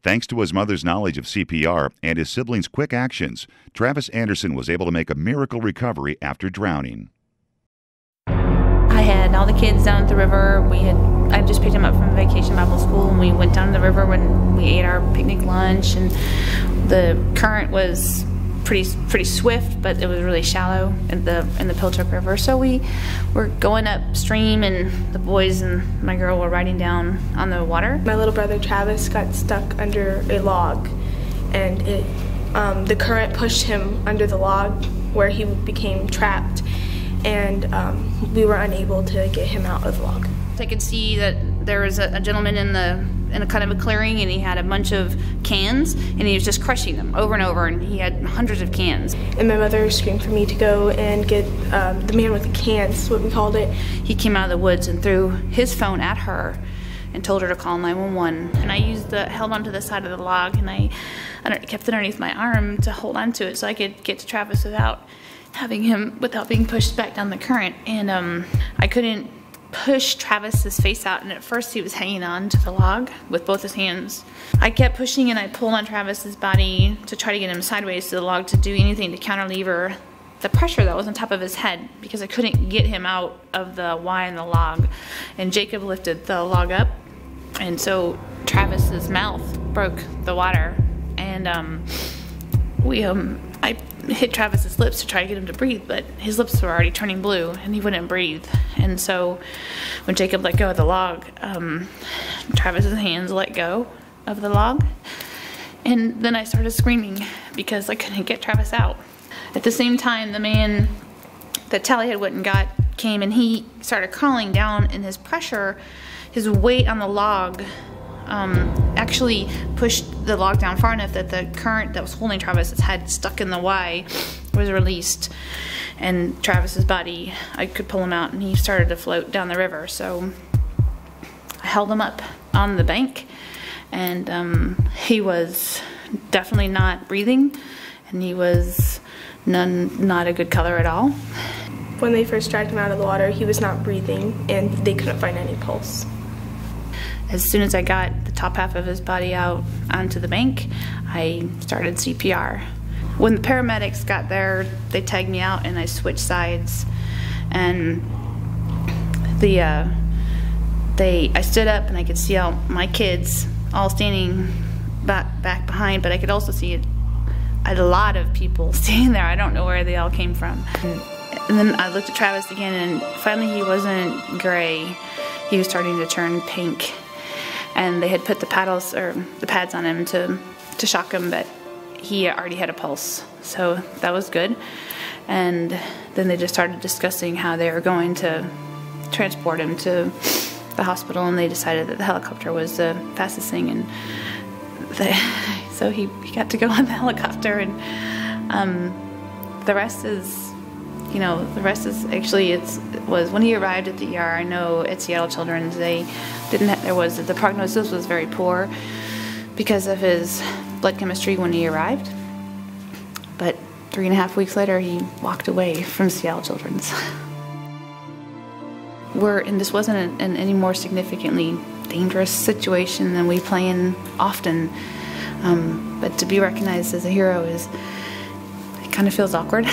Thanks to his mother's knowledge of CPR and his siblings' quick actions, Travis Anderson was able to make a miracle recovery after drowning. I had all the kids down at the river. I just picked them up from vacation Bible school, and we went down to the river when we ate our picnic lunch, and the current was pretty swift, but it was really shallow in the Pilchuck River. So we were going upstream, and the boys and my girl were riding down on the water. My little brother Travis got stuck under a log, and the current pushed him under the log where he became trapped, and we were unable to get him out of the log. I could see that there was a gentleman in a kind of a clearing, and he had a bunch of cans, and he was just crushing them over and over, and he had hundreds of cans. And my mother screamed for me to go and get the man with the cans, what we called it. He came out of the woods and threw his phone at her and told her to call 911. And I held onto the side of the log, and I kept it underneath my arm to hold onto it so I could get to Travis without being pushed back down the current. And I couldn't push Travis's face out, and at first he was hanging on to the log with both his hands. I kept pushing, and I pulled on Travis's body to try to get him sideways to the log to do anything to counterlever the pressure that was on top of his head, because I couldn't get him out of the Y in the log. And Jacob lifted the log up, and so Travis's mouth broke the water, and I hit Travis's lips to try to get him to breathe, but his lips were already turning blue and he wouldn't breathe. And so when Jacob let go of the log, Travis's hands let go of the log, and then I started screaming because I couldn't get Travis out. At the same time, the man that Tally had went and got came, and he started crawling down, and his pressure, his weight on the log actually pushed the log down far enough that the current that was holding Travis's head stuck in the Y was released, and Travis's body, I could pull him out, and he started to float down the river. So I held him up on the bank, and he was definitely not breathing, and he was not a good color at all. When they first dragged him out of the water, he was not breathing, and they couldn't find any pulse. As soon as I got the top half of his body out onto the bank, I started CPR. When the paramedics got there, they tagged me out, and I switched sides. And I stood up, and I could see all my kids all standing back behind, but I could also see a lot of people standing there. I don't know where they all came from. And then I looked at Travis again, and finally he wasn't gray. He was starting to turn pink. And they had put the pads on him to shock him, but he already had a pulse, so that was good. And then they just started discussing how they were going to transport him to the hospital, and they decided that the helicopter was the fastest thing, and so he got to go on the helicopter, and the rest is, actually, it was when he arrived at the ER. I know at Seattle Children's, the prognosis was very poor because of his blood chemistry when he arrived. But 3.5 weeks later, he walked away from Seattle Children's. This wasn't an any more significantly dangerous situation than we play in often. But to be recognized as a hero it kind of feels awkward.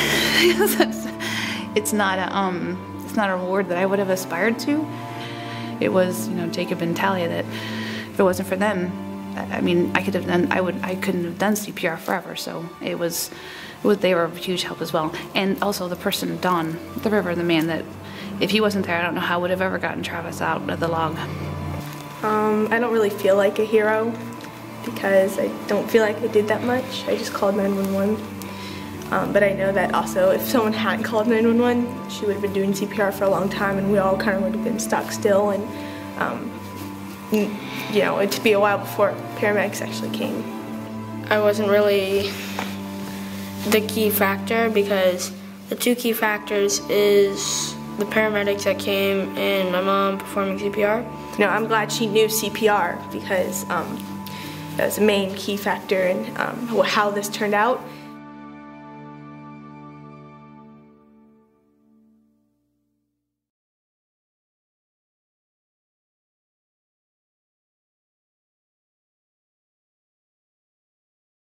It's not a reward that I would have aspired to. It was, Jacob and Talia that, if it wasn't for them, I mean, I couldn't have done CPR forever. So they were a huge help as well. And also the person, Don, the river, the man that, if he wasn't there, I don't know how I would have ever gotten Travis out of the log. I don't really feel like a hero because I don't feel like I did that much. I just called 911. But I know that also if someone hadn't called 911, she would have been doing CPR for a long time, and we all kind of would have been stuck still, and it'd be a while before paramedics actually came. I wasn't really the key factor, because the two key factors is the paramedics that came and my mom performing CPR. I'm glad she knew CPR because that was the main key factor in how this turned out.